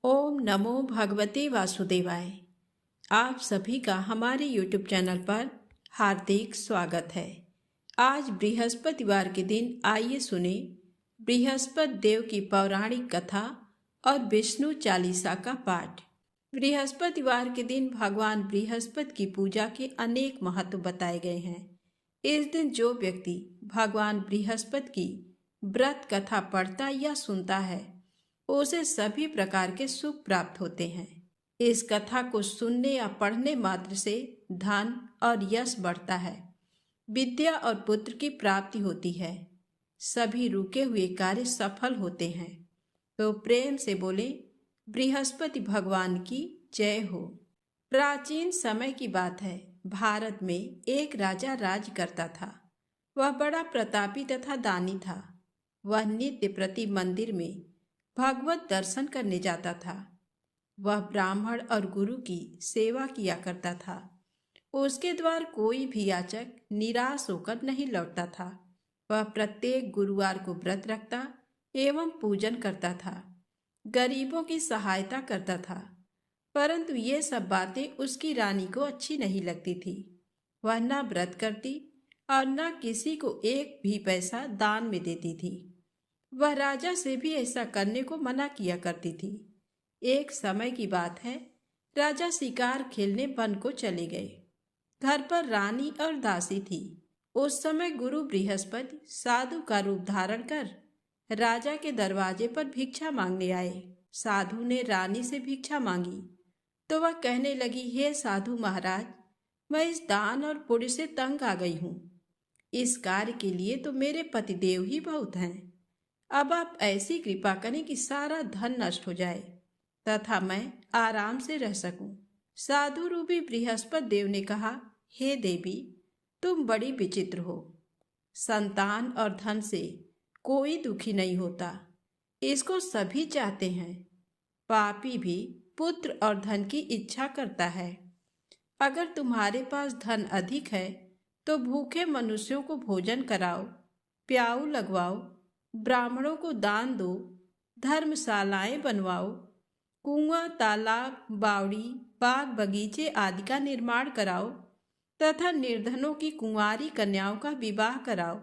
ओम नमो भगवते वासुदेवाय। आप सभी का हमारे YouTube चैनल पर हार्दिक स्वागत है। आज बृहस्पतिवार के दिन आइए सुने बृहस्पति देव की पौराणिक कथा और विष्णु चालीसा का पाठ। बृहस्पतिवार के दिन भगवान बृहस्पति की पूजा के अनेक महत्व बताए गए हैं। इस दिन जो व्यक्ति भगवान बृहस्पति की व्रत कथा पढ़ता या सुनता है उसे सभी प्रकार के सुख प्राप्त होते हैं। इस कथा को सुनने या पढ़ने मात्र से धन और यश बढ़ता है, विद्या और पुत्र की प्राप्ति होती है, सभी रुके हुए कार्य सफल होते हैं। तो प्रेम से बोले बृहस्पति भगवान की जय हो। प्राचीन समय की बात है। भारत में एक राजा राज करता था। वह बड़ा प्रतापी तथा दानी था। वह नित्य प्रति मंदिर में भगवत दर्शन करने जाता था। वह ब्राह्मण और गुरु की सेवा किया करता था। उसके द्वार कोई भी याचक निराश होकर नहीं लौटता था। वह प्रत्येक गुरुवार को व्रत रखता एवं पूजन करता था, गरीबों की सहायता करता था। परंतु ये सब बातें उसकी रानी को अच्छी नहीं लगती थी। वह न व्रत करती और न किसी को एक भी पैसा दान में देती थी। वह राजा से भी ऐसा करने को मना किया करती थी। एक समय की बात है, राजा शिकार खेलने वन को चले गए। घर पर रानी और दासी थी। उस समय गुरु बृहस्पति साधु का रूप धारण कर राजा के दरवाजे पर भिक्षा मांगने आए। साधु ने रानी से भिक्षा मांगी तो वह कहने लगी, हे साधु महाराज, मैं इस दान और पुण्य से तंग आ गई हूँ। इस कार्य के लिए तो मेरे पतिदेव ही बहुत हैं। अब आप ऐसी कृपा करें कि सारा धन नष्ट हो जाए तथा मैं आराम से रह सकूं। साधु रूपी बृहस्पति देव ने कहा, हे देवी, तुम बड़ी विचित्र हो। संतान और धन से कोई दुखी नहीं होता, इसको सभी चाहते हैं। पापी भी पुत्र और धन की इच्छा करता है। अगर तुम्हारे पास धन अधिक है तो भूखे मनुष्यों को भोजन कराओ, प्याऊ लगवाओ, ब्राह्मणों को दान दो, धर्मशालाएं बनवाओ, कुआं, तालाब, बावड़ी, बाग बगीचे आदि का निर्माण कराओ तथा निर्धनों की कुंवारी कन्याओं का विवाह कराओ,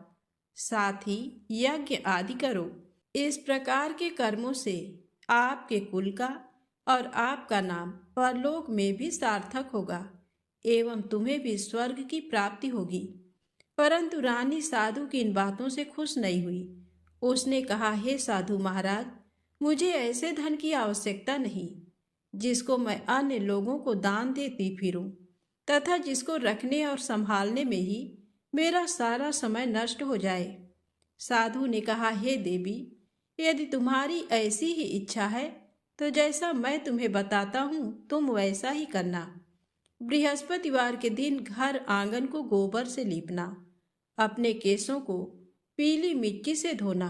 साथ ही यज्ञ आदि करो। इस प्रकार के कर्मों से आपके कुल का और आपका नाम परलोक में भी सार्थक होगा एवं तुम्हें भी स्वर्ग की प्राप्ति होगी। परंतु रानी साधु की इन बातों से खुश नहीं हुई। उसने कहा, हे साधु महाराज, मुझे ऐसे धन की आवश्यकता नहीं जिसको मैं अन्य लोगों को दान देती फिरूं तथा जिसको रखने और संभालने में ही मेरा सारा समय नष्ट हो जाए। साधु ने कहा, हे देवी, यदि तुम्हारी ऐसी ही इच्छा है तो जैसा मैं तुम्हें बताता हूँ तुम वैसा ही करना। बृहस्पतिवार के दिन घर आंगन को गोबर से लीपना, अपने केसों को पीली मिट्टी से धोना,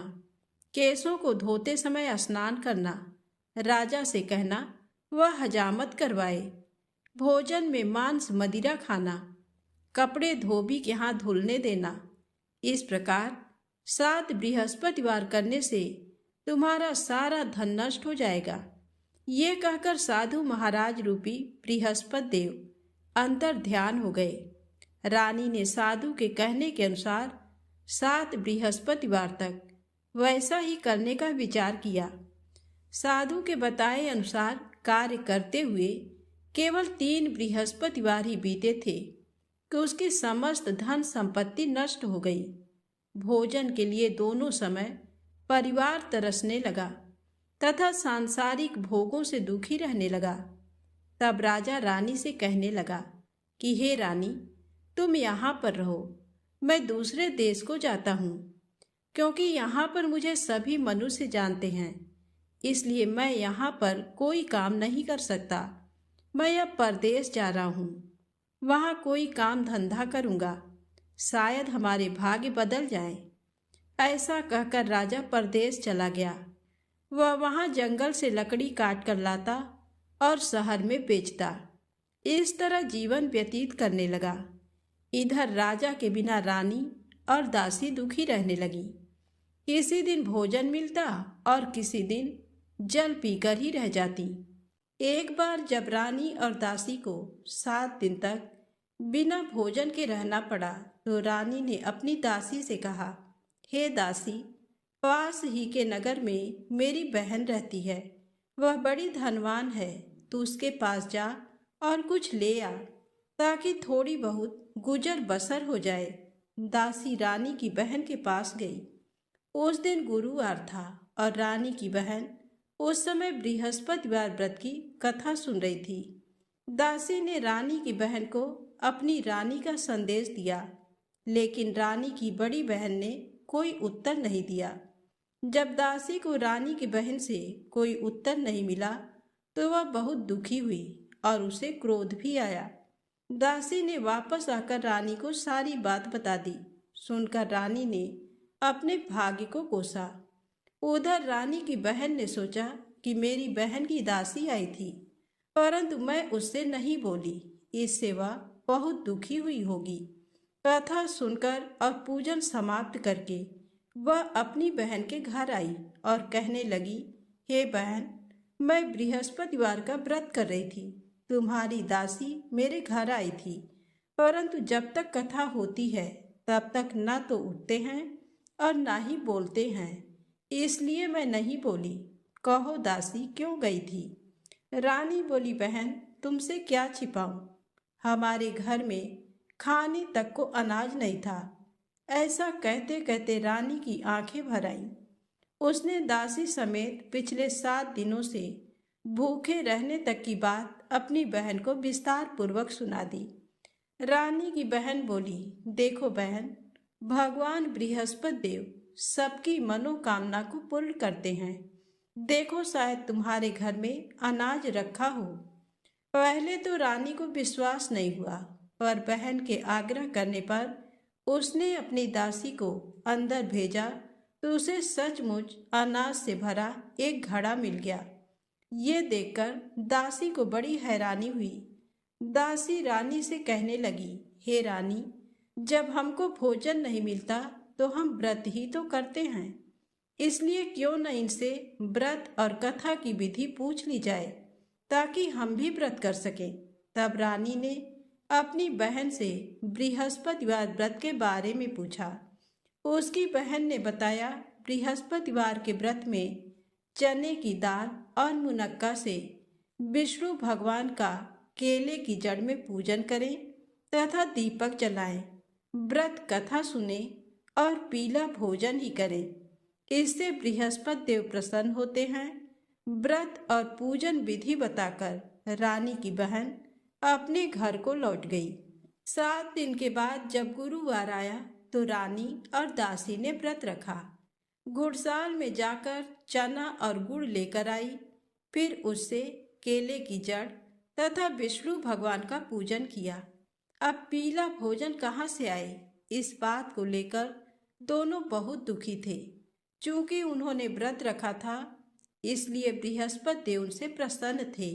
केसों को धोते समय स्नान करना, राजा से कहना वह हजामत करवाए, भोजन में मांस मदिरा खाना, कपड़े धोबी के हाथ धुलने देना। इस प्रकार 7 बृहस्पतिवार करने से तुम्हारा सारा धन नष्ट हो जाएगा। ये कहकर साधु महाराज रूपी बृहस्पति देव अंतर ध्यान हो गए। रानी ने साधु के कहने के अनुसार 7 बृहस्पतिवार तक वैसा ही करने का विचार किया। साधु के बताए अनुसार कार्य करते हुए केवल 3 बृहस्पतिवार ही बीते थे कि उसकी समस्त धन संपत्ति नष्ट हो गई। भोजन के लिए दोनों समय परिवार तरसने लगा तथा सांसारिक भोगों से दुखी रहने लगा। तब राजा रानी से कहने लगा कि हे रानी, तुम यहाँ पर रहो, मैं दूसरे देश को जाता हूँ, क्योंकि यहाँ पर मुझे सभी मनुष्य जानते हैं, इसलिए मैं यहाँ पर कोई काम नहीं कर सकता। मैं अब परदेश जा रहा हूँ, वहाँ कोई काम धंधा करूँगा, शायद हमारे भाग्य बदल जाए। ऐसा कहकर राजा परदेश चला गया। वह वहाँ जंगल से लकड़ी काट कर लाता और शहर में बेचता। इस तरह जीवन व्यतीत करने लगा। इधर राजा के बिना रानी और दासी दुखी रहने लगी। किसी दिन भोजन मिलता और किसी दिन जल पीकर ही रह जाती। एक बार जब रानी और दासी को 7 दिन तक बिना भोजन के रहना पड़ा तो रानी ने अपनी दासी से कहा, हे दासी, पास ही के नगर में मेरी बहन रहती है, वह बड़ी धनवान है, तू उसके पास जा और कुछ ले आ ताकि थोड़ी बहुत गुजर बसर हो जाए। दासी रानी की बहन के पास गई। उस दिन गुरुवार था और रानी की बहन उस समय बृहस्पतिवार व्रत की कथा सुन रही थी। दासी ने रानी की बहन को अपनी रानी का संदेश दिया, लेकिन रानी की बड़ी बहन ने कोई उत्तर नहीं दिया। जब दासी को रानी की बहन से कोई उत्तर नहीं मिला तो वह बहुत दुखी हुई और उसे क्रोध भी आया। दासी ने वापस आकर रानी को सारी बात बता दी। सुनकर रानी ने अपने भाग्य को कोसा। उधर रानी की बहन ने सोचा कि मेरी बहन की दासी आई थी, परंतु मैं उससे नहीं बोली, इससे वह बहुत दुखी हुई होगी। कथा सुनकर और पूजन समाप्त करके वह अपनी बहन के घर आई और कहने लगी, हे बहन, मैं बृहस्पतिवार का व्रत कर रही थी। तुम्हारी दासी मेरे घर आई थी, परंतु जब तक कथा होती है तब तक न तो उठते हैं और ना ही बोलते हैं, इसलिए मैं नहीं बोली। कहो दासी क्यों गई थी? रानी बोली, बहन, तुमसे क्या छिपाऊं? हमारे घर में खाने तक को अनाज नहीं था। ऐसा कहते कहते रानी की आंखें भर आईं। उसने दासी समेत पिछले 7 दिनों से भूखे रहने तक की बात अपनी बहन को विस्तार पूर्वक सुना दी। रानी की बहन बोली, देखो बहन, भगवान बृहस्पति देव सबकी मनोकामना को पूर्ण करते हैं। देखो, शायद तुम्हारे घर में अनाज रखा हो। पहले तो रानी को विश्वास नहीं हुआ, पर बहन के आग्रह करने पर उसने अपनी दासी को अंदर भेजा तो उसे सचमुच अनाज से भरा एक घड़ा मिल गया। ये देखकर दासी को बड़ी हैरानी हुई। दासी रानी से कहने लगी, हे रानी, जब हमको भोजन नहीं मिलता तो हम व्रत ही तो करते हैं, इसलिए क्यों न इनसे व्रत और कथा की विधि पूछ ली जाए ताकि हम भी व्रत कर सकें। तब रानी ने अपनी बहन से बृहस्पतिवार व्रत के बारे में पूछा। उसकी बहन ने बताया, बृहस्पतिवार के व्रत में चने की दाल और मुनक्का से विष्णु भगवान का केले की जड़ में पूजन करें तथा दीपक जलाएं, व्रत कथा सुने और पीला भोजन ही करें। इससे बृहस्पति देव प्रसन्न होते हैं। व्रत और पूजन विधि बताकर रानी की बहन अपने घर को लौट गई। 7 दिन के बाद जब गुरुवार आया तो रानी और दासी ने व्रत रखा। गुड़साल में जाकर चना और गुड़ लेकर आई, फिर उससे केले की जड़ तथा विष्णु भगवान का पूजन किया। अब पीला भोजन कहाँ से आए, इस बात को लेकर दोनों बहुत दुखी थे। चूंकि उन्होंने व्रत रखा था, इसलिए बृहस्पति देव उनसे प्रसन्न थे।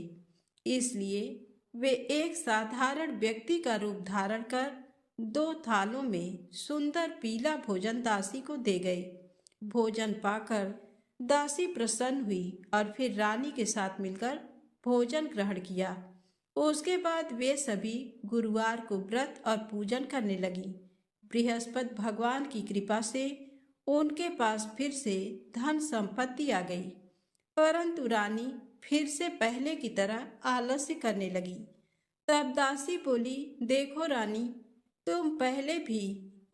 इसलिए वे एक साधारण व्यक्ति का रूप धारण कर 2 थालों में सुंदर पीला भोजन दासी को दे गए। भोजन पाकर दासी प्रसन्न हुई और फिर रानी के साथ मिलकर भोजन ग्रहण किया। उसके बाद वे सभी गुरुवार को व्रत और पूजन करने लगी। बृहस्पति भगवान की कृपा से उनके पास फिर से धन संपत्ति आ गई, परंतु रानी फिर से पहले की तरह आलस्य करने लगी। तब दासी बोली, देखो रानी, तुम पहले भी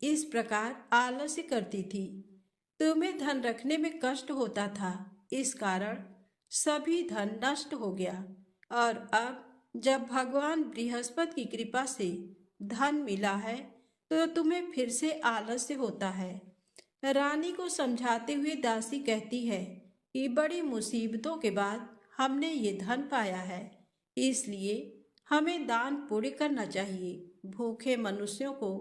इस प्रकार आलस्य करती थी। तुम्हें धन रखने में कष्ट होता था, इस कारण सभी धन नष्ट हो गया, और अब जब भगवान बृहस्पति की कृपा से धन मिला है तो तुम्हें फिर से आलस्य होता है। रानी को समझाते हुए दासी कहती है कि बड़ी मुसीबतों के बाद हमने ये धन पाया है, इसलिए हमें दान पुण्य करना चाहिए, भूखे मनुष्यों को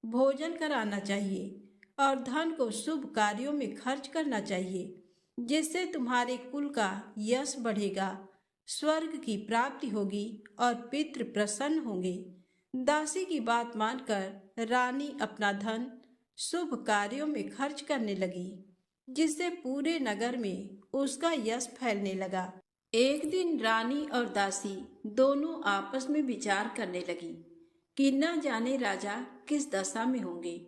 भोजन कराना चाहिए और धन को शुभ कार्यों में खर्च करना चाहिए, जिससे तुम्हारे कुल का यश बढ़ेगा, स्वर्ग की प्राप्ति होगी और पितृ प्रसन्न होंगे। दासी की बात मानकर रानी अपना धन शुभ कार्यों में खर्च करने लगी, जिससे पूरे नगर में उसका यश फैलने लगा। एक दिन रानी और दासी दोनों आपस में विचार करने लगी कि न जाने राजा किस दशा में होंगे।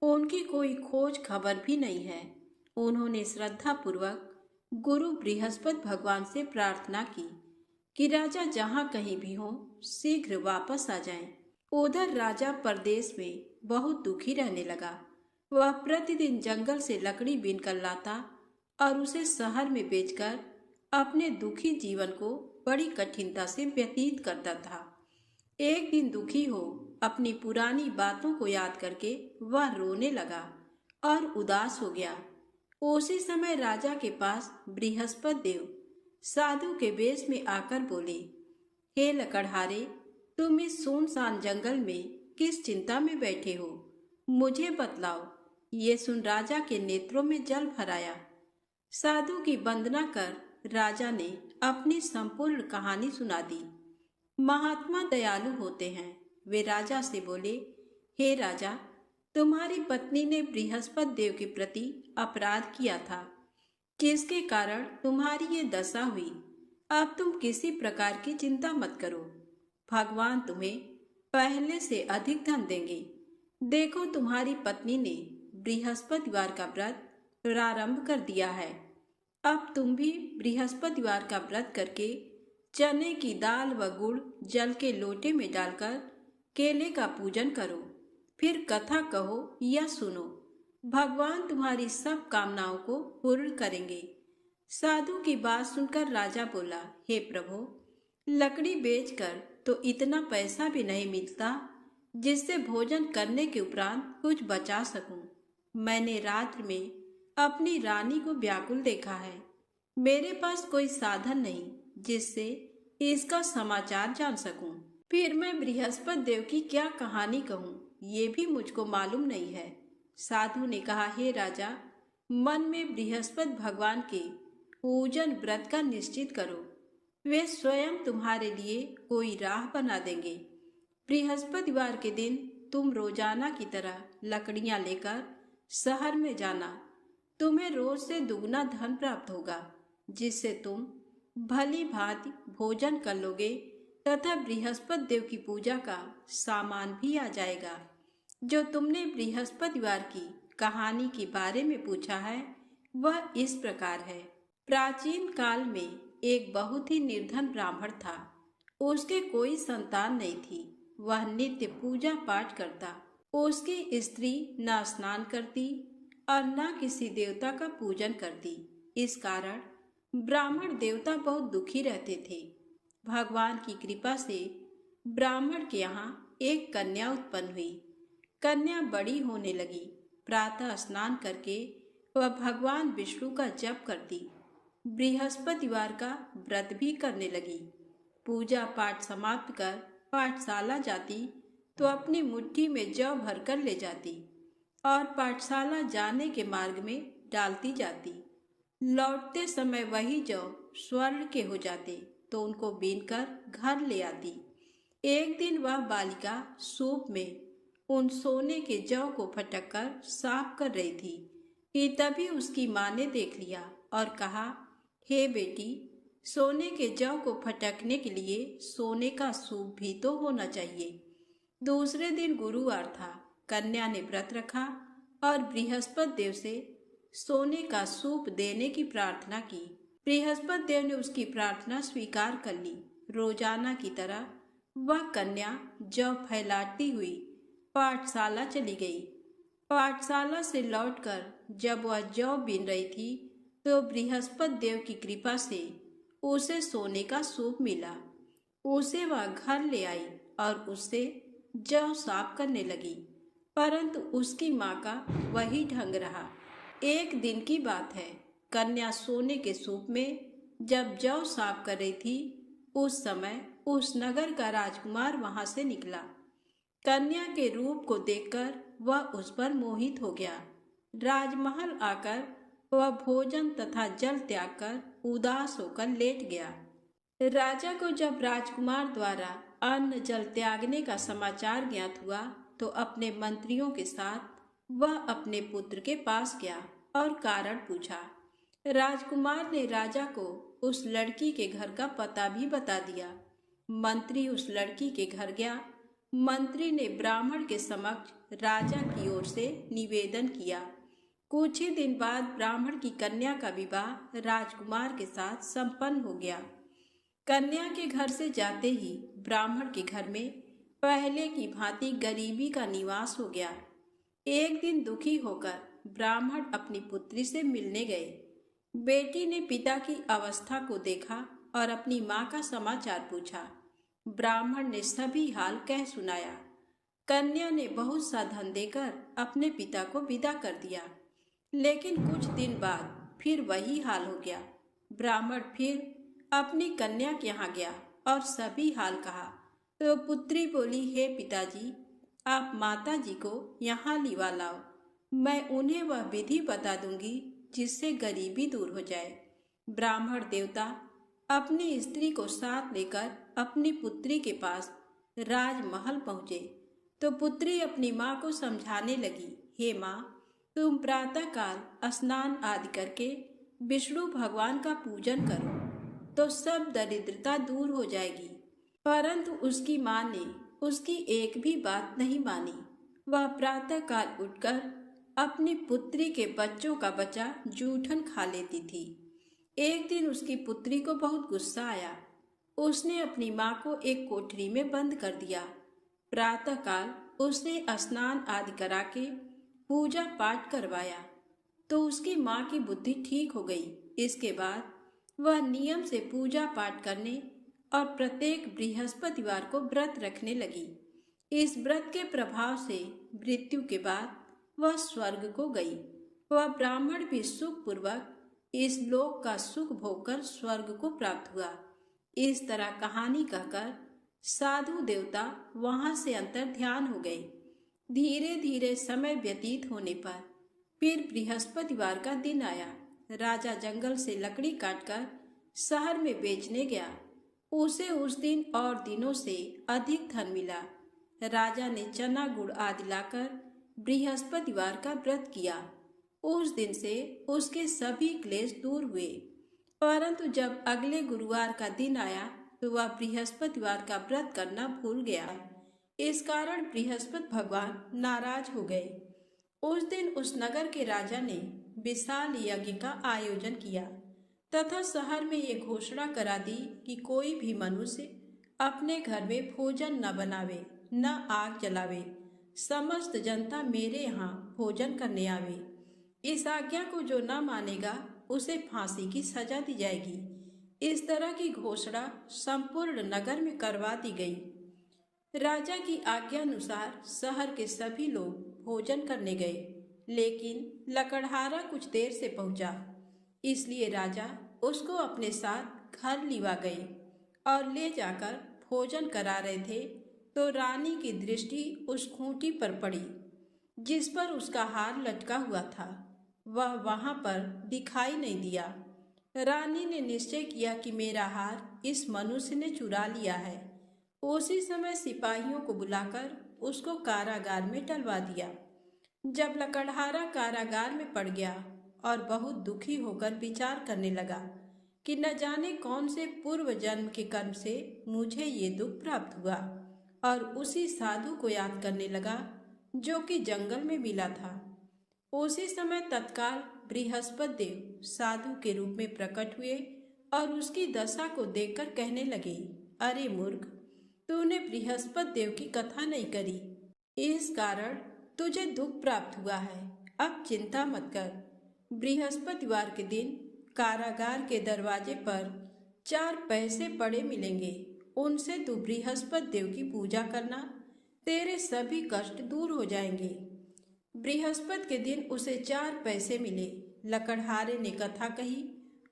उनकी कोई खोज खबर भी नहीं है। उन्होंने श्रद्धा पूर्वक गुरु बृहस्पति भगवान से प्रार्थना की कि राजा जहाँ कहीं भी हो शीघ्र वापस आ जाएं। उधर राजा परदेश में बहुत दुखी रहने लगा। वह प्रतिदिन जंगल से लकड़ी बीनकर लाता और उसे शहर में बेचकर अपने दुखी जीवन को बड़ी कठिनता से व्यतीत करता था। एक दिन दुखी हो अपनी पुरानी बातों को याद करके वह रोने लगा और उदास हो गया। उसी समय राजा के पास बृहस्पति देव साधु के वेश में आकर बोले, हे लकड़हारे, तुम इस सुनसान जंगल में किस चिंता में बैठे हो, मुझे बतलाओ। ये सुन राजा के नेत्रों में जल भर आया। साधु की वंदना कर राजा ने अपनी संपूर्ण कहानी सुना दी। महात्मा दयालु होते हैं। वे राजा से बोले, हे राजा, तुम्हारी पत्नी ने बृहस्पति देव के प्रति अपराध किया था, जिसके कारण तुम्हारी ये दशा हुई। अब तुम किसी प्रकार की चिंता मत करो, भगवान तुम्हें पहले से अधिक धन देंगे। देखो, तुम्हारी पत्नी ने बृहस्पतिवार का व्रत प्रारंभ कर दिया है। अब तुम भी बृहस्पतिवार का व्रत करके चने की दाल व गुड़ जल के लोटे में डालकर केले का पूजन करो। फिर कथा कहो या सुनो, भगवान तुम्हारी सब कामनाओं को पूर्ण करेंगे। साधु की बात सुनकर राजा बोला, हे प्रभु, लकड़ी बेचकर तो इतना पैसा भी नहीं मिलता जिससे भोजन करने के उपरांत कुछ बचा सकूं। मैंने रात्र में अपनी रानी को व्याकुल देखा है। मेरे पास कोई साधन नहीं जिससे इसका समाचार जान सकूं। फिर मैं बृहस्पति देव की क्या कहानी कहूं, ये भी मुझको मालूम नहीं है। साधु ने कहा, हे राजा, मन में बृहस्पति भगवान के पूजन व्रत का निश्चित करो। वे स्वयं तुम्हारे लिए कोई राह बना देंगे। बृहस्पतिवार के दिन तुम रोजाना की तरह लकड़ियां लेकर शहर में जाना। तुम्हें रोज से दुगना धन प्राप्त होगा, जिससे तुम भली भांति भोजन कर लोगे तथा बृहस्पति देव की पूजा का सामान भी आ जाएगा। जो तुमने बृहस्पतिवार की कहानी के बारे में पूछा है वह इस प्रकार है। प्राचीन काल में एक बहुत ही निर्धन ब्राह्मण था। उसके कोई संतान नहीं थी। वह नित्य पूजा पाठ करता। उसकी स्त्री न स्नान करती और न किसी देवता का पूजन करती। इस कारण ब्राह्मण देवता बहुत दुखी रहते थे। भगवान की कृपा से ब्राह्मण के यहाँ एक कन्या उत्पन्न हुई। कन्या बड़ी होने लगी। प्रातः स्नान करके वह भगवान विष्णु का जप करती। बृहस्पतिवार का व्रत भी करने लगी। पूजा पाठ समाप्त कर पाठशाला जाती तो अपनी मुट्ठी में जौ भरकर ले जाती और पाठशाला जाने के मार्ग में डालती जाती। लौटते समय वही जौ स्वर्ण के हो जाते तो उनको बीनकर घर ले आती। एक दिन वह बालिका सूप में उन सोने के जौ को फटक कर साफ कर रही थी कि तभी उसकी माँ ने देख लिया और कहा, हे बेटी, सोने के जौ को फटकने के लिए सोने का सूप भी तो होना चाहिए। दूसरे दिन गुरुवार था। कन्या ने व्रत रखा और बृहस्पति देव से सोने का सूप देने की प्रार्थना की। बृहस्पति देव ने उसकी प्रार्थना स्वीकार कर ली। रोजाना की तरह वह कन्या जौ फैलाती हुई पाठशाला चली गई। पाठशाला से लौटकर जब वह जौ बीन रही थी तो बृहस्पति देव की कृपा से उसे सोने का सूप मिला। उसे वह घर ले आई और उससे जौ साफ करने लगी, परंतु उसकी माँ का वही ढंग रहा। एक दिन की बात है, कन्या सोने के सूप में जब जौ साफ कर रही थी उस समय उस नगर का राजकुमार वहां से निकला। कन्या के रूप को देखकर वह उस पर मोहित हो गया। राजमहल आकर वह भोजन तथा जल त्याग कर उदास होकर लेट गया। राजा को जब राजकुमार द्वारा अन्न जल त्यागने का समाचार ज्ञात हुआ तो अपने मंत्रियों के साथ वह अपने पुत्र के पास गया और कारण पूछा। राजकुमार ने राजा को उस लड़की के घर का पता भी बता दिया। मंत्री उस लड़की के घर गया। मंत्री ने ब्राह्मण के समक्ष राजा की ओर से निवेदन किया। कुछ ही दिन बाद ब्राह्मण की कन्या का विवाह राजकुमार के साथ संपन्न हो गया। कन्या के घर से जाते ही ब्राह्मण के घर में पहले की भांति गरीबी का निवास हो गया। एक दिन दुखी होकर ब्राह्मण अपनी पुत्री से मिलने गए। बेटी ने पिता की अवस्था को देखा और अपनी माँ का समाचार पूछा। ब्राह्मण ने सभी हाल कह सुनाया। कन्या ने बहुत सा धन देकर अपने पिता को विदा कर दिया, लेकिन कुछ दिन बाद फिर वही हाल हो गया। ब्राह्मण फिर अपनी कन्या के यहाँ गया और सभी हाल कहा तो पुत्री बोली, हे पिताजी, आप माता जी को यहाँ लिवा लाओ। मैं उन्हें वह विधि बता दूंगी जिससे गरीबी दूर हो जाए। ब्राह्मण देवता अपनी स्त्री को साथ लेकर अपनी पुत्री के पास राजमहल पहुँचे तो पुत्री अपनी माँ को समझाने लगी, हे माँ, तुम प्रातःकाल स्नान आदि करके विष्णु भगवान का पूजन करो तो सब दरिद्रता दूर हो जाएगी। परंतु उसकी माँ ने उसकी एक भी बात नहीं मानी। वह प्रातःकाल उठकर अपनी पुत्री के बच्चों का बचा जूठन खा लेती थी। एक दिन उसकी पुत्री को बहुत गुस्सा आया। उसने अपनी माँ को एक कोठरी में बंद कर दिया। प्रातःकाल उसने स्नान आदि करा के पूजा पाठ करवाया तो उसकी माँ की बुद्धि ठीक हो गई। इसके बाद वह नियम से पूजा पाठ करने और प्रत्येक बृहस्पतिवार को व्रत रखने लगी। इस व्रत के प्रभाव से मृत्यु के बाद वह स्वर्ग को गई। वह ब्राह्मण भी सुखपूर्वक इस लोक का सुख भोगकर स्वर्ग को प्राप्त हुआ। इस तरह कहानी कहकर साधु देवता वहां से अंतर ध्यान हो गए। धीरे धीरे समय व्यतीत होने पर फिर बृहस्पतिवार का दिन आया। राजा जंगल से लकड़ी काटकर शहर में बेचने गया। उसे उस दिन और दिनों से अधिक धन मिला। राजा ने चना गुड़ आदि लाकर बृहस्पतिवार का व्रत किया। उस दिन से उसके सभी क्लेश दूर हुए। परंतु जब अगले गुरुवार का दिन आया तो वह बृहस्पतिवार का व्रत करना भूल गया। इस कारण बृहस्पति भगवान नाराज हो गए। उस दिन उस नगर के राजा ने विशाल यज्ञ का आयोजन किया तथा शहर में ये घोषणा करा दी कि कोई भी मनुष्य अपने घर में भोजन न बनावे, न आग जलावे। समस्त जनता मेरे यहाँ भोजन करने आवे। इस आज्ञा को जो न मानेगा उसे फांसी की सजा दी जाएगी। इस तरह की घोषणा संपूर्ण नगर में करवा दी गई। राजा की आज्ञा अनुसार शहर के सभी लोग भोजन करने गए, लेकिन लकड़हारा कुछ देर से पहुंचा। इसलिए राजा उसको अपने साथ घर लिवा गए और ले जाकर भोजन करा रहे थे तो रानी की दृष्टि उस खूंटी पर पड़ी जिस पर उसका हार लटका हुआ था। वह वहां पर दिखाई नहीं दिया। रानी ने निश्चय किया कि मेरा हार इस मनुष्य ने चुरा लिया है। उसी समय सिपाहियों को बुलाकर उसको कारागार में डलवा दिया। जब लकड़हारा कारागार में पड़ गया और बहुत दुखी होकर विचार करने लगा कि न जाने कौन से पूर्व जन्म के कर्म से मुझे ये दुख प्राप्त हुआ, और उसी साधु को याद करने लगा जो कि जंगल में मिला था। उसी समय तत्काल बृहस्पति देव साधु के रूप में प्रकट हुए और उसकी दशा को देखकर कहने लगे, अरे मूर्ख, तूने बृहस्पति देव की कथा नहीं करी, इस कारण तुझे दुख प्राप्त हुआ है। अब चिंता मत कर। बृहस्पतिवार के दिन कारागार के दरवाजे पर 4 पैसे पड़े मिलेंगे। उनसे तू बृहस्पति देव की पूजा करना, तेरे सभी कष्ट दूर हो जाएंगे। बृहस्पति के दिन उसे 4 पैसे मिले। लकड़हारे ने कथा कही।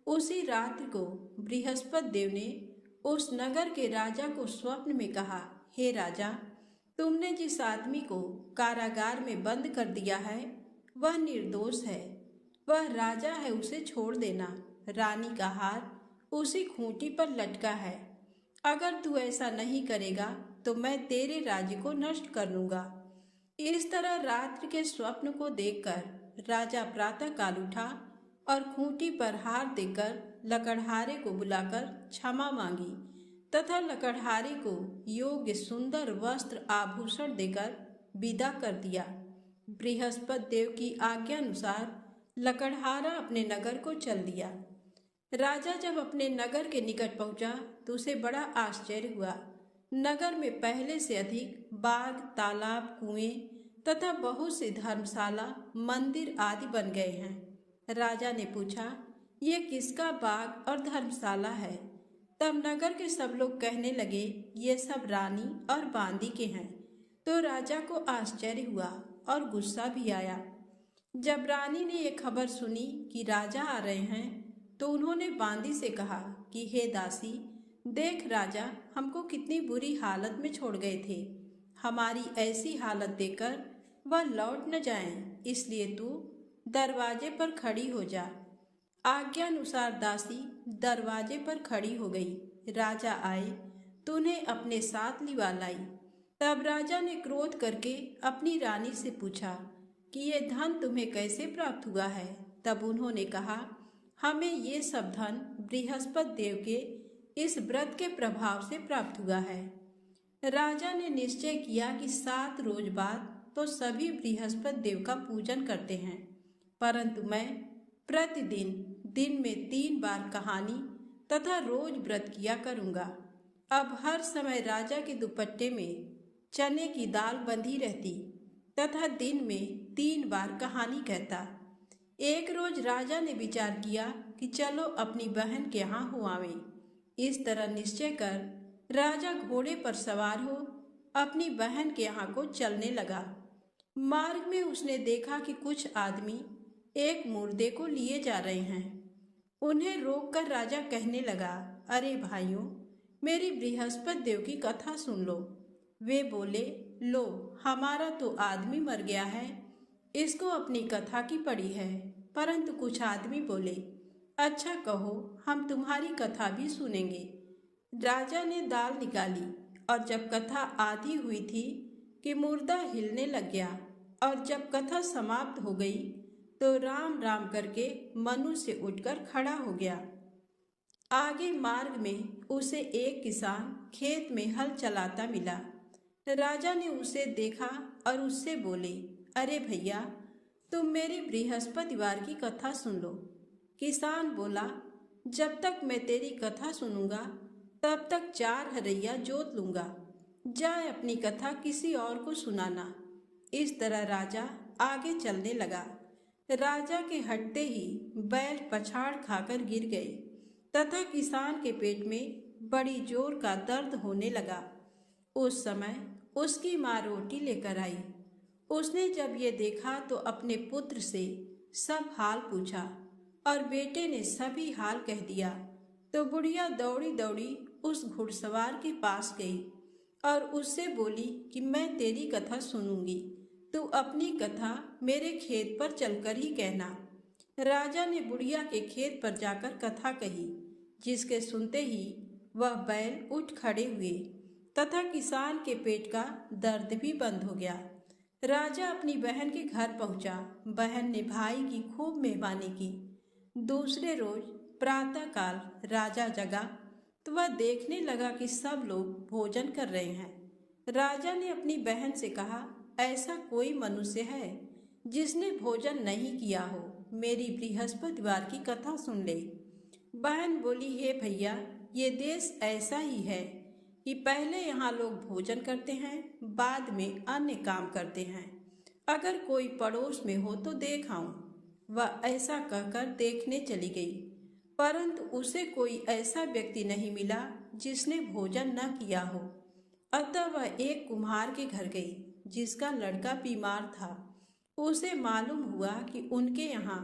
उसी रात्रि को बृहस्पति देव ने उस नगर के राजा को स्वप्न में कहा, हे राजा, तुमने जिस आदमी को कारागार में बंद कर दिया है वह निर्दोष है। वह राजा है, उसे छोड़ देना। रानी का हार उसी खूंटी पर लटका है। अगर तू ऐसा नहीं करेगा तो मैं तेरे राज्य को नष्ट कर लूंगा। इस तरह रात्रि के स्वप्न को देखकर राजा प्रातःकाल उठा और खूंटी पर हार देकर लकड़हारे को बुलाकर क्षमा मांगी तथा लकड़हारे को योग्य सुंदर वस्त्र आभूषण देकर विदा कर दिया। बृहस्पति देव की आज्ञा अनुसार लकड़हारा अपने नगर को चल दिया। राजा जब अपने नगर के निकट पहुंचा तो उसे बड़ा आश्चर्य हुआ। नगर में पहले से अधिक बाग, तालाब, कुएं तथा बहुत सी धर्मशाला, मंदिर आदि बन गए हैं। राजा ने पूछा, ये किसका बाग और धर्मशाला है? तब नगर के सब लोग कहने लगे, ये सब रानी और बांदी के हैं। तो राजा को आश्चर्य हुआ और गुस्सा भी आया। जब रानी ने ये खबर सुनी कि राजा आ रहे हैं तो उन्होंने बांदी से कहा कि हे दासी, देख राजा हमको कितनी बुरी हालत में छोड़ गए थे। हमारी ऐसी हालत देखकर वह लौट न जाएं, इसलिए तू दरवाजे पर खड़ी हो जा। आज्ञा अनुसार दासी दरवाजे पर खड़ी हो गई। राजा आए तो उन्हें अपने साथ लिवा लाई। तब राजा ने क्रोध करके अपनी रानी से पूछा कि ये धन तुम्हें कैसे प्राप्त हुआ है? तब उन्होंने कहा, हमें ये सब धन बृहस्पति देव के इस व्रत के प्रभाव से प्राप्त हुआ है। राजा ने निश्चय किया कि 7 रोज बाद तो सभी बृहस्पति देव का पूजन करते हैं, परंतु मैं प्रतिदिन दिन में 3 बार कहानी तथा रोज व्रत किया करूँगा। अब हर समय राजा के दुपट्टे में चने की दाल बंधी रहती तथा दिन में 3 बार कहानी कहता। एक रोज राजा ने विचार किया कि चलो अपनी बहन के यहाँ हो आवें। इस तरह निश्चय कर राजा घोड़े पर सवार हो अपनी बहन के यहाँ को चलने लगा। मार्ग में उसने देखा कि कुछ आदमी एक मुर्दे को लिए जा रहे हैं। उन्हें रोककर राजा कहने लगा, अरे भाइयों, मेरी बृहस्पति देव की कथा सुन लो। वे बोले, लो हमारा तो आदमी मर गया है, इसको अपनी कथा की पड़ी है। परंतु कुछ आदमी बोले, अच्छा कहो, हम तुम्हारी कथा भी सुनेंगे। राजा ने दाल निकाली और जब कथा आधी हुई थी कि मुर्दा हिलने लग गया, और जब कथा समाप्त हो गई तो राम राम करके मनुष्य उठकर खड़ा हो गया। आगे मार्ग में उसे एक किसान खेत में हल चलाता मिला। राजा ने उसे देखा और उससे बोले, अरे भैया, तुम मेरी बृहस्पतिवार की कथा सुन लो। किसान बोला, जब तक मैं तेरी कथा सुनूंगा तब तक 4 हरैया जोत लूंगा। जाए अपनी कथा किसी और को सुनाना। इस तरह राजा आगे चलने लगा। राजा के हटते ही बैल पछाड़ खाकर गिर गए तथा किसान के पेट में बड़ी जोर का दर्द होने लगा। उस समय उसकी माँ रोटी लेकर आई। उसने जब ये देखा तो अपने पुत्र से सब हाल पूछा और बेटे ने सभी हाल कह दिया। तो बुढ़िया दौड़ी दौड़ी उस घुड़सवार के पास गई और उससे बोली कि मैं तेरी कथा सुनूंगी, तू अपनी कथा मेरे खेत पर चलकर ही कहना। राजा ने बुढ़िया के खेत पर जाकर कथा कही, जिसके सुनते ही वह बैल उठ खड़े हुए तथा किसान के पेट का दर्द भी बंद हो गया। राजा अपनी बहन के घर पहुंचा। बहन ने भाई की खूब मेहमानी की। दूसरे रोज प्रातःकाल राजा जगा तो वह देखने लगा कि सब लोग भोजन कर रहे हैं। राजा ने अपनी बहन से कहा, ऐसा कोई मनुष्य है जिसने भोजन नहीं किया हो? मेरी बृहस्पतिवार की कथा सुन ले। बहन बोली, हे भैया, ये देश ऐसा ही है कि पहले यहाँ लोग भोजन करते हैं, बाद में अन्य काम करते हैं। अगर कोई पड़ोस में हो तो देख आऊं। वह ऐसा कहकर देखने चली गई, परंतु उसे कोई ऐसा व्यक्ति नहीं मिला जिसने भोजन न किया हो। अतः वह एक कुम्हार के घर गई जिसका लड़का बीमार था। उसे मालूम हुआ कि उनके यहाँ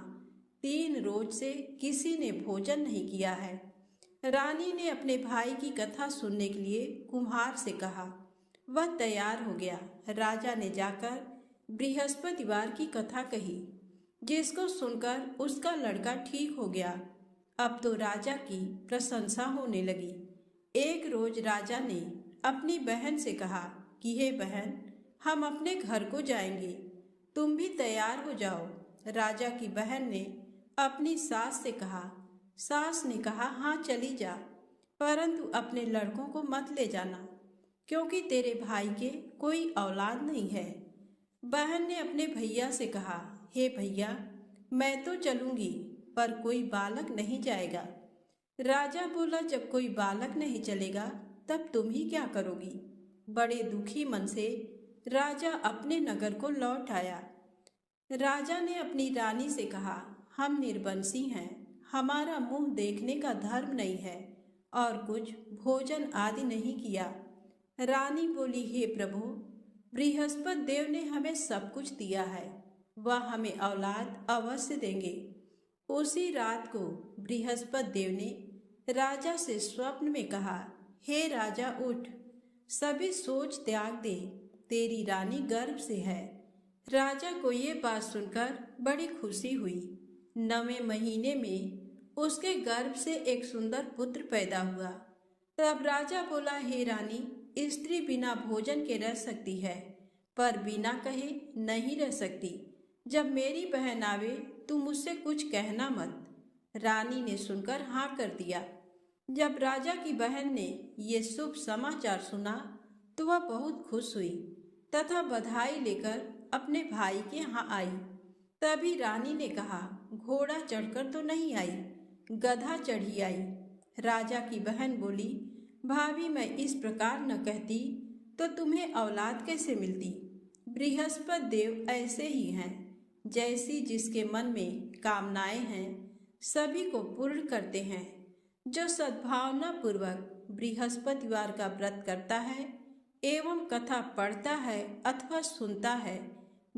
3 रोज से किसी ने भोजन नहीं किया है। रानी ने अपने भाई की कथा सुनने के लिए कुम्हार से कहा। वह तैयार हो गया। राजा ने जाकर बृहस्पतिवार की कथा कही, जिसको सुनकर उसका लड़का ठीक हो गया। अब तो राजा की प्रशंसा होने लगी। एक रोज राजा ने अपनी बहन से कहा कि हे बहन, हम अपने घर को जाएंगे, तुम भी तैयार हो जाओ। राजा की बहन ने अपनी सास से कहा। सास ने कहा, हाँ चली जा, परंतु अपने लड़कों को मत ले जाना, क्योंकि तेरे भाई के कोई औलाद नहीं है। बहन ने अपने भैया से कहा, हे भैया, मैं तो चलूंगी, पर कोई बालक नहीं जाएगा। राजा बोला, जब कोई बालक नहीं चलेगा तब तुम ही क्या करोगी। बड़े दुखी मन से राजा अपने नगर को लौट आया। राजा ने अपनी रानी से कहा, हम निर्वंशी हैं, हमारा मुंह देखने का धर्म नहीं है और कुछ भोजन आदि नहीं किया। रानी बोली, हे प्रभु, बृहस्पति देव ने हमें सब कुछ दिया है, वह हमें औलाद अवश्य देंगे। उसी रात को बृहस्पति देव ने राजा से स्वप्न में कहा, हे राजा उठ, सभी सोच त्याग दे, तेरी रानी गर्भ से है। राजा को ये बात सुनकर बड़ी खुशी हुई। 9वें महीने में उसके गर्भ से एक सुंदर पुत्र पैदा हुआ। तब राजा बोला, हे रानी, स्त्री बिना भोजन के रह सकती है, पर बिना कहे नहीं रह सकती। जब मेरी बहन आवे तुम मुझसे कुछ कहना मत। रानी ने सुनकर हाँ कर दिया। जब राजा की बहन ने ये शुभ समाचार सुना तो वह बहुत खुश हुई तथा बधाई लेकर अपने भाई के यहाँ आई। तभी रानी ने कहा, घोड़ा चढ़कर तो नहीं आई, गधा चढ़ी आई। राजा की बहन बोली, भाभी, मैं इस प्रकार न कहती तो तुम्हें औलाद कैसे मिलती। बृहस्पति देव ऐसे ही हैं, जैसी जिसके मन में कामनाएं हैं सभी को पूर्ण करते हैं। जो सद्भावना पूर्वक बृहस्पतिवार का व्रत करता है एवं कथा पढ़ता है अथवा सुनता है,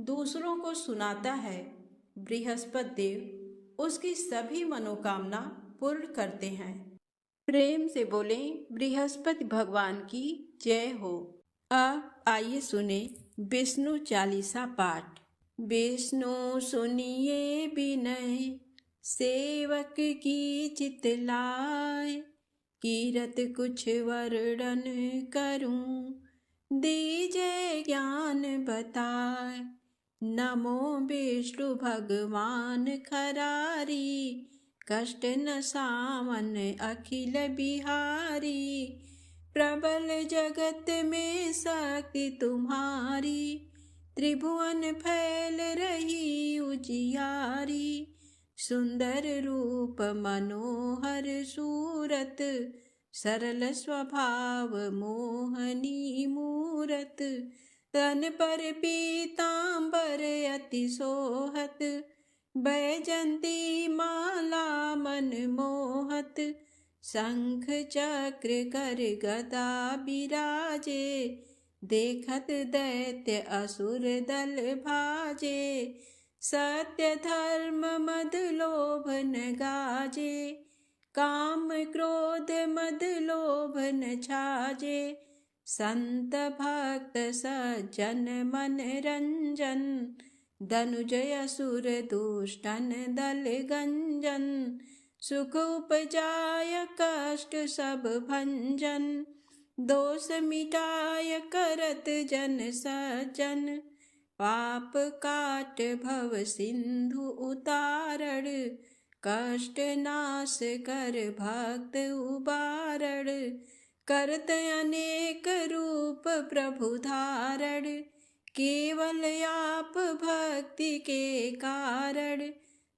दूसरों को सुनाता है, बृहस्पति देव उसकी सभी मनोकामना पूर्ण करते हैं। प्रेम से बोलें, बृहस्पति भगवान की जय हो। अब आइए सुने विष्णु चालीसा पाठ। विष्णु सुनिए विनय, सेवक की चितलाय, कीरत कुछ वर्णन करूं, दीजय ज्ञान बताए। नमो विष्णु भगवान खरारी, कष्ट न सामन अखिल बिहारी। प्रबल जगत में शक्ति तुम्हारी, त्रिभुवन फैल रही उजियारी। सुंदर रूप मनोहर सूरत, सरल स्वभाव मोहनी मूरत। तन पर पीतांबर अति सोहत, बैजंती माला मन मोहत। शंख चक्र कर गदा बिराजे, देखत दैत्य असुर दल भाजे। सत्य धर्म मद लोभ न गाजे, काम क्रोध मद लोभ न छाजे। संत भक्त सज्जन मन रंजन, धनुजय असुर दुष्टन दल गंजन। सुख उपजाय कष्ट सब भंजन, दोष मिटाय करत जन सज्जन। पाप काट भव सिंधु उतारण, कष्ट नाश कर भक्त उबारण। करत अनेक रूप प्रभु धारण, केवल आप भक्ति के कारण।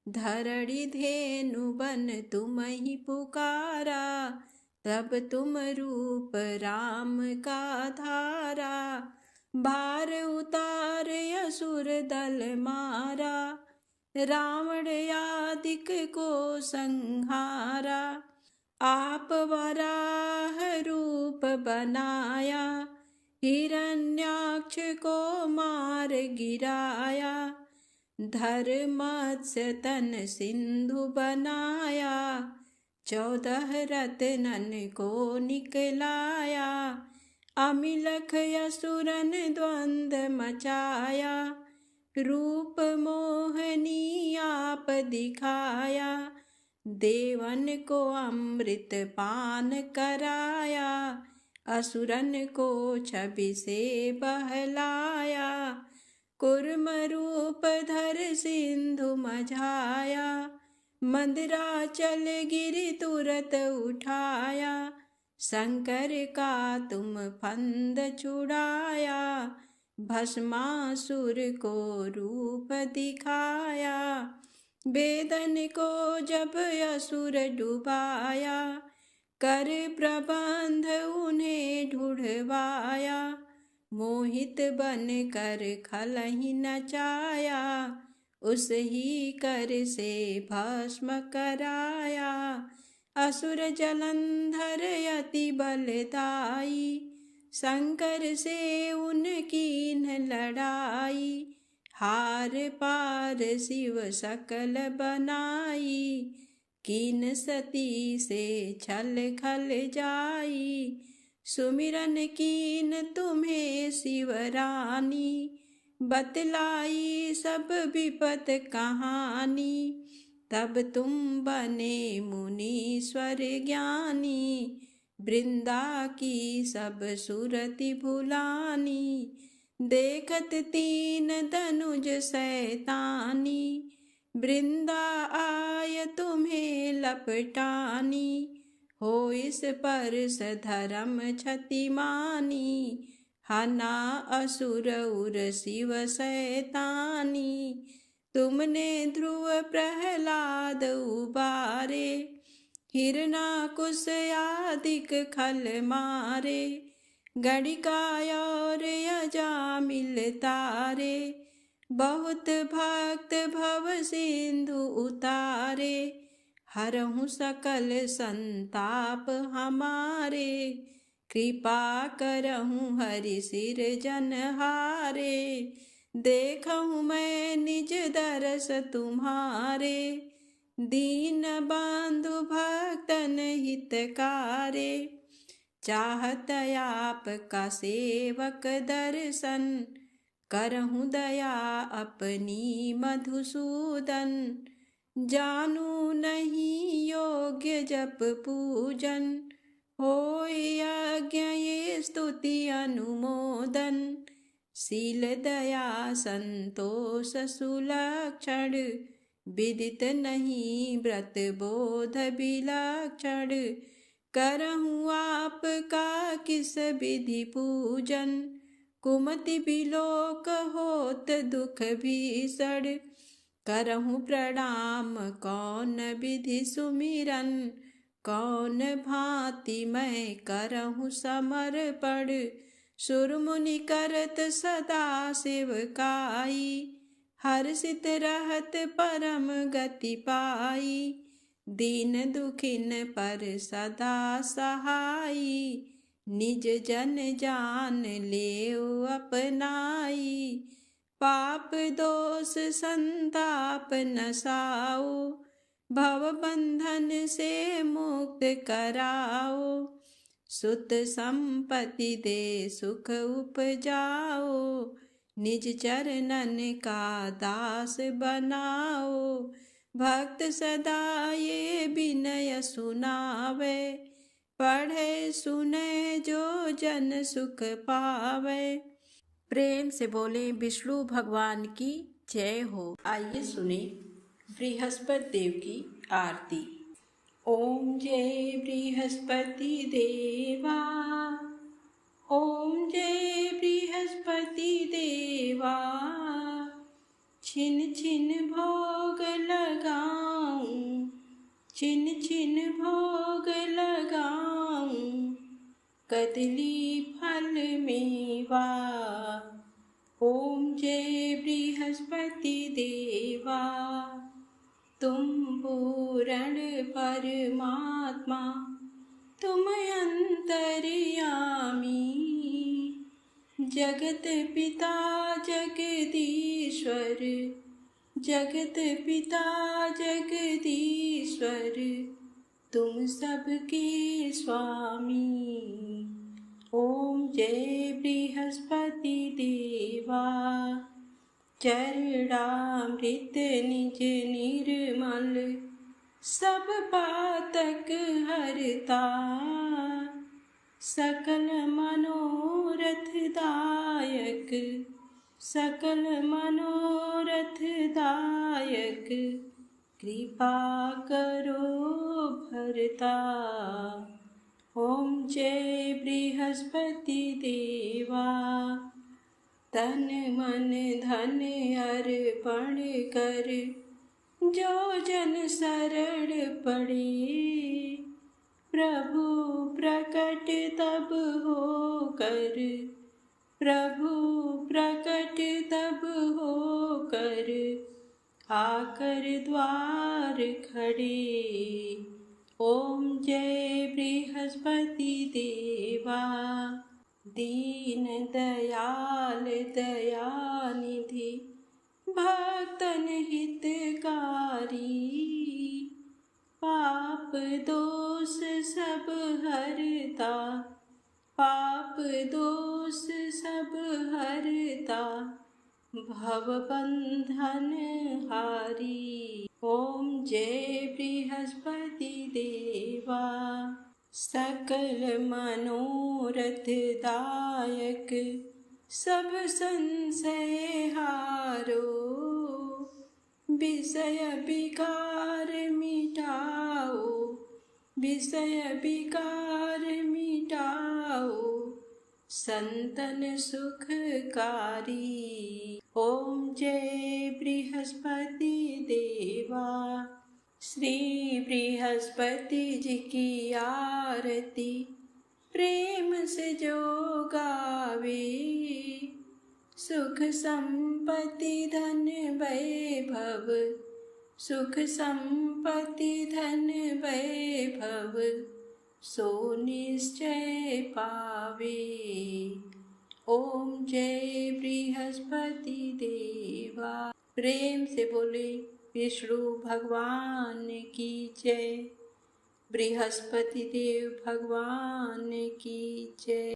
धरणी धेनु बन तुम ही पुकारा, तब तुम रूप राम का धारा। भार उतार असुर दल मारा, रावण आदिक को संहारा। आप वराह रूप बनाया, हिरण्याक्ष को मार गिराया। धर्मत्स्य तन सिंधु बनाया, 14 रत्नन को निकलाया। अमिलख असुरन द्वंद मचाया, रूप मोहनी आप दिखाया। देवन को अमृत पान कराया, असुरन को छवि से बहलाया। कुर्म रूप धर सिंधु मझाया, मंदराचल गिरि तुरत उठाया, शंकर का तुम फंद छुड़ाया। भस्मासुर को रूप दिखाया, वेदन को जब असुर डुबाया। कर प्रबंध उन्हें ढूढ़वाया, मोहित बन कर खलहि नचाया। उस ही कर से भस्म कराया, असुर जलंधर अति बलदाई। शंकर से उनकी न लड़ाई, हार पार शिव सकल बनाई। कीन सती से छल खल जाई, सुमिरन कीन तुम्हें शिवरानी। बतलाई सब विपत कहानी, तब तुम बने मुनीश्वर ज्ञानी। वृंदा की सब सुरति भुलानी, देखत तीन धनुज शैतानी। वृंदा आय तुम्हें लपटानी, हो इस पर धर्म क्षति मानी। हना असुर उर शिव शैतानी, तुमने ध्रुव प्रहलाद उबारे। हिरणाकुश आदिक खल मारे, गणिका और अजामिल तारे। बहुत भक्त भव सिंधु उतारे, हरहु सकल संताप हमारे। कृपा करहु हरि सिर जनहारे, देखहु मैं निज दरस तुम्हारे। दीन बंधु भक्तन हितकारे, चाहत आपका सेवक दर्शन। करहु दया अपनी मधुसूदन, जानू नहीं योग्य जप पूजन। होय यज्ञ ये स्तुति अनुमोदन, शील दया संतोष सुलक्षण। विदित नहीं व्रत बोध विलक्षण, करहु आपका किस विधि पूजन। कुमति बिलोक होत दुख भीषण, करहु प्रणाम कौन विधि सुमिरन। कौन भांति मैं करहु समर्पण, सुर मुनि करत सदा सेवकाई। हर्षित रहत परम गति पाई, दीन दुखिन पर सदा सहाई। निज जन जान लेओ अपनाई, पाप दोष संताप नसाओ। भव बंधन से मुक्त कराओ, सुत संपत्ति दे सुख उपजाओ। निज चरणन का दास बनाओ, भक्त सदा ये विनय सुनावे। पढ़े सुने जो जन सुख पावे। प्रेम से बोले विष्णु भगवान की जय हो। आइए सुने बृहस्पति देव की आरती। ओम जय बृहस्पति देवा, ओम जय बृहस्पति देवा। छिन छिन भोग लगाऊं, छिन छिन भोग लगाऊं, कदली फल मेवा। ओम जय बृहस्पति देवा, तुम पूर्ण परमात्मा, तुम अंतर्यामी। जगत पिता जगदीश्वर, जगत पिता जगदीश्वर, तुम सबके स्वामी। ओम जय बृहस्पति देवा। चरणामृत निज निर्मल, सब पातक हरता। सकल मनोरथ दायक, सकल मनोरथ दायक, कृपा करो भरता। ओम जय बृहस्पति देवा। तन मन धन अर्पण कर, जो जन शरण पड़े। प्रभु प्रकट तब हो कर, प्रभु प्रकट तब हो कर, आकर द्वार खड़े। ओम जय बृहस्पति देवा। दीन दयाल दयानिधि, भक्तन हितकारी। पाप दोष सब हरता, पाप दोष सब हरता, भव बंधन हारी। ओम जय बृहस्पति देवा। सकल मनोरथ दायक, सब संशय हारो। विषय विकार मिटाओ, विषय विकार मिटाओ, संतन सुखकारी। ओम जय बृहस्पति देवा। श्री बृहस्पति जी की आरती प्रेम से जो गावे। सुख संपत्ति धन वैभव, सुख संपत्ति धन वैभव, सो निश्चय पावे। ओम जय बृहस्पति देवा। प्रेम से बोले विष्णु भगवान की जय, बृहस्पति देव भगवान की जय।